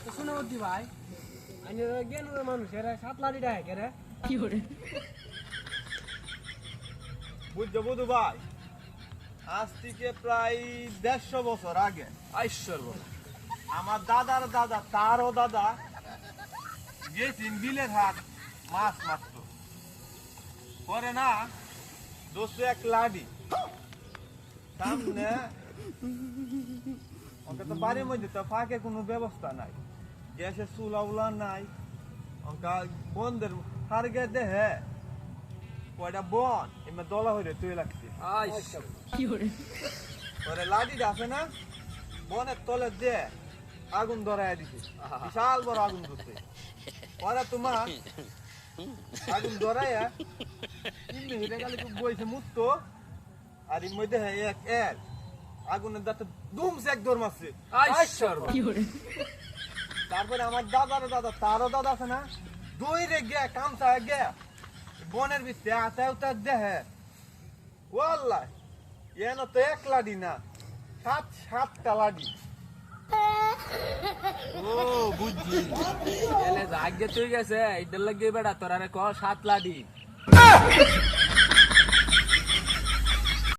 তো শুনে বলতি ভাই আমি জ্ঞান মানুষের সাত লাড়ি ডাকে কে রে কি করে বুঝছো বুধু ভাই আজ থেকে প্রায় 150 বছর আগে আইশ্বর বল আমার দাদার দাদা তারও দাদা গেছেন বিলের হাট মাছ মারতো পরে না দোষে এক লাডি সামনে ওকে তো বাড়ির মধ্যে তো ফাঁকে কোনো ব্যবস্থা নাই গ্যাসের চুলা উলা নাই ওকে বন্ধের হারগে দেহে কয়টা বন এমনি দলা হইলে তুই লাগছে আইশ্বর কি করে পরে লাডিটা আছে না বনের তলে দে আগুন ধরায় দিছে বিশাল বড় আগুন ধরছে পরে তোমার আগুন ধরাইয়া ইমনি হিরে গেলে বইছে মুক্ত আর এর মধ্যে এক এক আগুনের দাঁতে দুমছে এক দৌড় মারছে আইশ্বর কি করে তারপরে আমার দাদার দাদা তারও দাদা আছে না দৌড়ে গে কামচা গে বনের ভিতরে আতে উতে দেহে ওয়াল্লাহ এন তো এক লাডি না সাতটা লাডি ও বুঝছি এলে আগে তুই গেছে এইটার লাগে বেড়া তোর আরে ক সাত লাডি